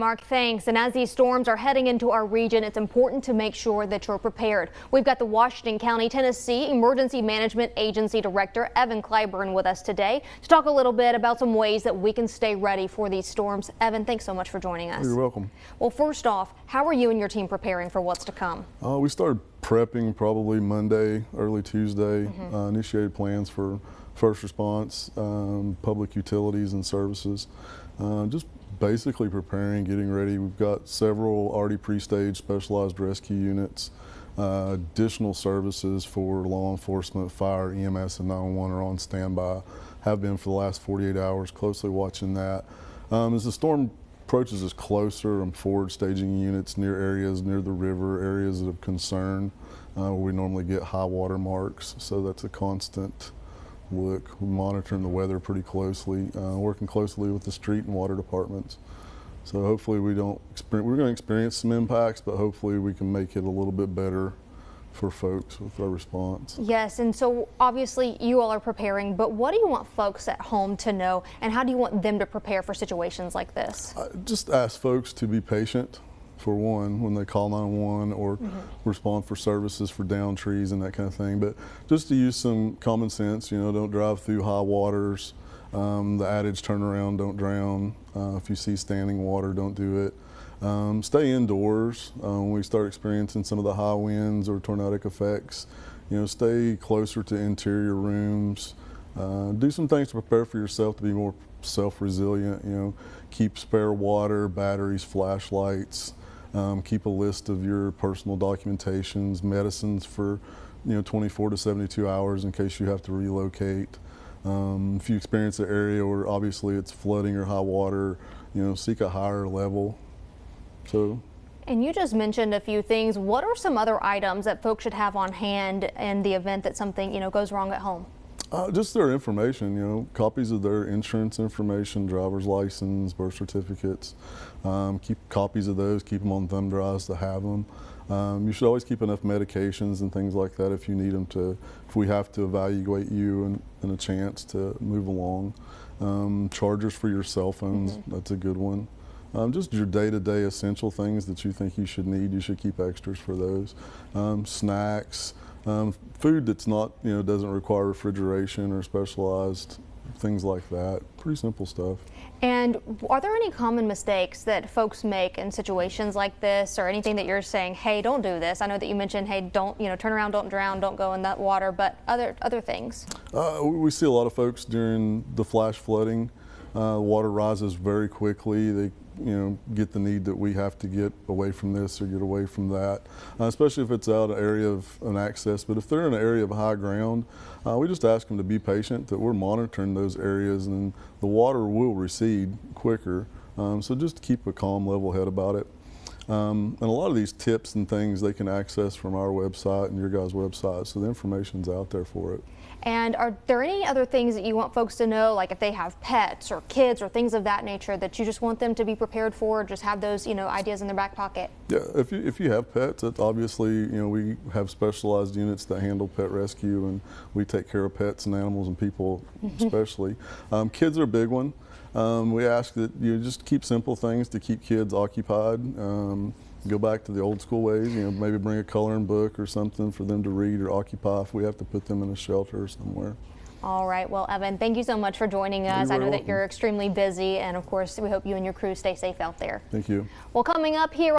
Mark, thanks. And as these storms are heading into our region, it's important to make sure that you're prepared. We've got the Washington County, Tennessee Emergency Management Agency Director Evan Clyburn with us today to talk a little bit about some ways that we can stay ready for these storms. Evan, thanks so much for joining us. You're welcome. Well, first off, how are you and your team preparing for what's to come? We started prepping probably Monday, early Tuesday, initiated plans for first response, public utilities and services. Just basically preparing, getting ready. We've got several already pre-staged specialized rescue units. Additional services for law enforcement, fire, EMS, and 911 are on standby. Have been for the last 48 hours, closely watching that. As the storm approaches us closer, I'm forward staging units near areas near the river, areas of concern where we normally get high water marks. So that's a constant look. We're monitoring the weather pretty closely, working closely with the street and water departments. So hopefully we're going to experience some impacts, but hopefully we can make it a little bit better for folks with our response. Yes, and so obviously you all are preparing, but what do you want folks at home to know, and how do you want them to prepare for situations like this? Just ask folks to be patient, for one, when they call 911 or respond for services for downed trees and that kind of thing. But just to use some common sense, don't drive through high waters. The adage, turn around, don't drown. If you see standing water, don't do it. Stay indoors when we start experiencing some of the high winds or tornadic effects. Stay closer to interior rooms. Do some things to prepare for yourself to be more self-resilient. Keep spare water, batteries, flashlights. Keep a list of your personal documentations, medicines for 24 to 72 hours in case you have to relocate. If you experience an area where obviously it's flooding or high water, seek a higher level. And you just mentioned a few things. What are some other items that folks should have on hand in the event that something goes wrong at home? Just their information, copies of their insurance information, driver's license, birth certificates. Keep copies of those, keep them on thumb drives to have them. You should always keep enough medications and things like that if you need them if we have to evaluate you and a chance to move along. Chargers for your cell phones, that's a good one. Just your day-to-day essential things that you think you should need, you should keep extras for those. Snacks. Food that's not, doesn't require refrigeration or specialized things like that. Pretty simple stuff. And are there any common mistakes that folks make in situations like this, or anything that you're saying, hey, don't do this? I know that you mentioned, hey, don't, turn around, don't drown, don't go in that water, but other things? We see a lot of folks during the flash flooding. Water rises very quickly. They get the need that we have to get away from this or get away from that, especially if it's out an area of an access. But if they're in an area of high ground, we just ask them to be patient, that we're monitoring those areas and the water will recede quicker. So just keep a calm, level head about it. And a lot of these tips and things they can access from our website and your guys' website, so the information's out there for it. And are there any other things that you want folks to know, like if they have pets or kids or things of that nature, that you just want them to be prepared for, or just have those ideas in their back pocket? Yeah, if you have pets, it's obviously we have specialized units that handle pet rescue, and we take care of pets and animals and people especially. Kids are a big one. We ask that you just keep simple things to keep kids occupied. Go back to the old school ways, maybe bring a coloring book or something for them to read or occupy if we have to put them in a shelter or somewhere. All right, well, Evan, thank you so much for joining us. I know that you're extremely busy, and of course we hope you and your crew stay safe out there. Thank you. Well, coming up here